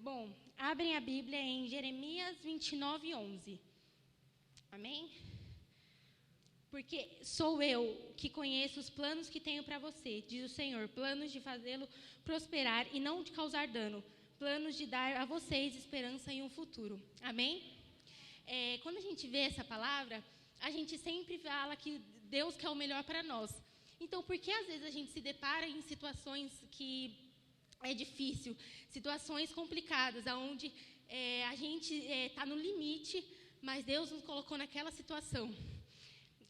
Bom, abrem a Bíblia em Jeremias 29:11. Amém? Porque sou eu que conheço os planos que tenho para você, diz o Senhor, planos de fazê-lo prosperar e não de causar dano, planos de dar a vocês esperança e um futuro. Amém? Quando a gente vê essa palavra, a gente sempre fala que Deus quer o melhor para nós. Então, por que às vezes a gente se depara em situações que é difícil, situações complicadas, onde a gente está no limite, mas Deus nos colocou naquela situação?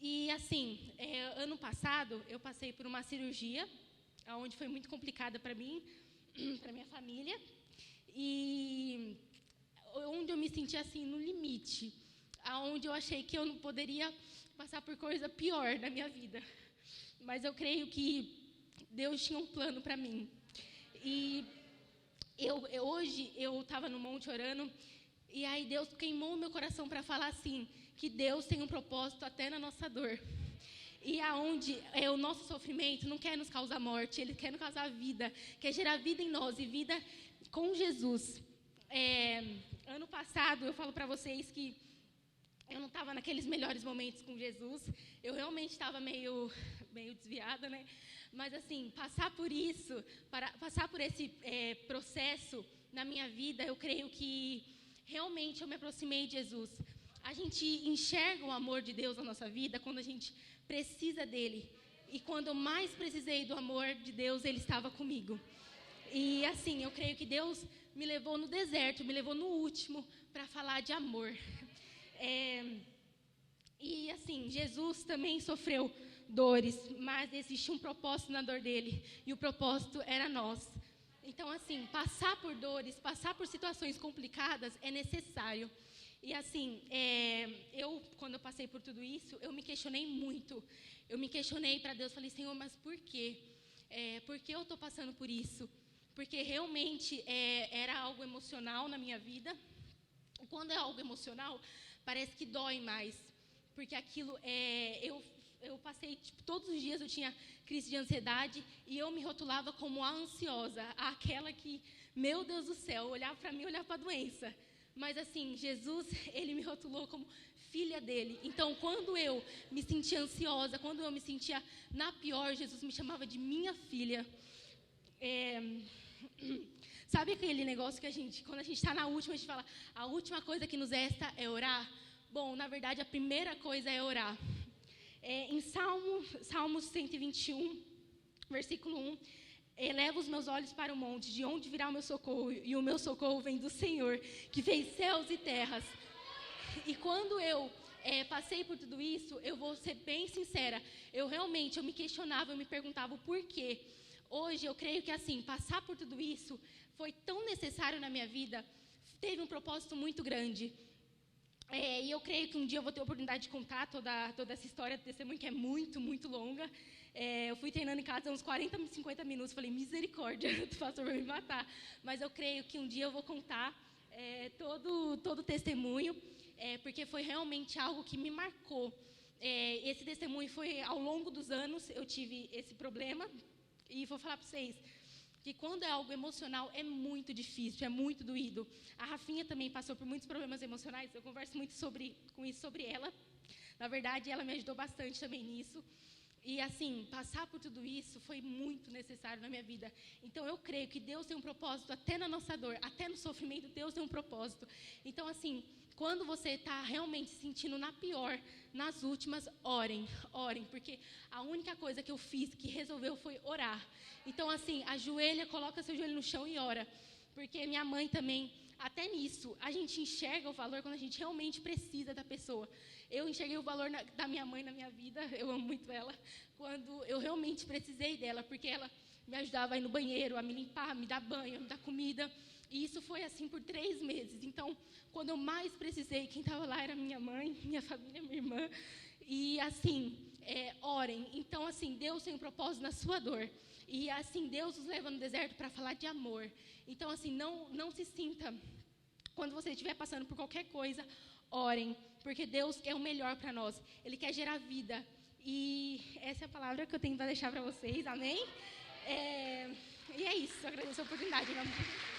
E assim, ano passado, eu passei por uma cirurgia, onde foi muito complicada para mim, para minha família, e onde eu me senti assim, no limite, onde eu achei que eu não poderia passar por coisa pior na minha vida. Mas eu creio que Deus tinha um plano para mim. E hoje eu estava no monte orando, e aí Deus queimou o meu coração para falar assim, que Deus tem um propósito até na nossa dor. E aonde o nosso sofrimento não quer nos causar morte, Ele quer nos causar vida, quer gerar vida em nós e vida com Jesus. Ano passado, eu falo para vocês que eu não estava naqueles melhores momentos com Jesus, eu realmente estava meio desviada, né? Mas assim, passar por isso, passar por esse processo na minha vida, eu creio que realmente eu me aproximei de Jesus. A gente enxerga o amor de Deus na nossa vida quando a gente precisa dele. E quando eu mais precisei do amor de Deus, Ele estava comigo. E assim, eu creio que Deus me levou no deserto, me levou no último para falar de amor. E assim, Jesus também sofreu dores, mas existe um propósito na dor dele, e o propósito era nós. Então assim, passar por dores, passar por situações complicadas é necessário. E assim, quando eu passei por tudo isso, eu me questionei muito. Eu me questionei para Deus, falei, Senhor, mas por quê? Por que eu estou passando por isso? Porque realmente era algo emocional na minha vida. Quando é algo emocional, parece que dói mais. Porque aquilo, eu passei, todos os dias eu tinha crise de ansiedade e eu me rotulava como a ansiosa, aquela que, meu Deus do céu, olhava para mim, olhava para a doença. Mas assim, Jesus, Ele me rotulou como filha dEle. Então, quando eu me sentia ansiosa, quando eu me sentia na pior, Jesus me chamava de minha filha. Sabe aquele negócio que quando a gente está na última, a gente fala, a última coisa que nos resta é orar? Bom, na verdade, a primeira coisa é orar. Em Salmos 121, versículo 1, eleva os meus olhos para o monte, de onde virá o meu socorro? E o meu socorro vem do Senhor, que fez céus e terras. E quando eu passei por tudo isso, eu vou ser bem sincera, eu me questionava, eu me perguntava o porquê. Hoje eu creio que assim, passar por tudo isso foi tão necessário na minha vida, teve um propósito muito grande. E eu creio que um dia eu vou ter a oportunidade de contar toda essa história do testemunho, que é muito, muito longa. Eu fui treinando em casa uns 40, 50 minutos, falei, misericórdia, o pastor vai me matar. Mas eu creio que um dia eu vou contar todo o testemunho, porque foi realmente algo que me marcou. Esse testemunho foi ao longo dos anos, eu tive esse problema, e vou falar para vocês, que quando é algo emocional é muito difícil, é muito doído. A Rafinha também passou por muitos problemas emocionais, eu converso muito sobre ela. Na verdade, ela me ajudou bastante também nisso. E assim, passar por tudo isso foi muito necessário na minha vida. Então eu creio que Deus tem um propósito até na nossa dor, até no sofrimento, Deus tem um propósito. Então assim, quando você está realmente se sentindo na pior, nas últimas, orem, porque a única coisa que eu fiz que resolveu foi orar. Então assim, ajoelha, coloca seu joelho no chão e ora. Porque minha mãe também, até nisso, a gente enxerga o valor quando a gente realmente precisa da pessoa. Eu enxerguei o valor da minha mãe na minha vida, eu amo muito ela, quando eu realmente precisei dela, porque ela me ajudava a ir no banheiro, a me limpar, a me dar banho, a me dar comida. E isso foi assim por 3 meses. Então, quando eu mais precisei, quem estava lá era minha mãe, minha família, minha irmã. E assim, orem. Então, assim, Deus tem um propósito na sua dor. E assim, Deus nos leva no deserto para falar de amor. Então, assim, não se sinta, quando você estiver passando por qualquer coisa, orem, porque Deus quer o melhor para nós. Ele quer gerar vida. E essa é a palavra que eu tenho para deixar para vocês, amém? E é isso, eu agradeço a oportunidade, meu amor.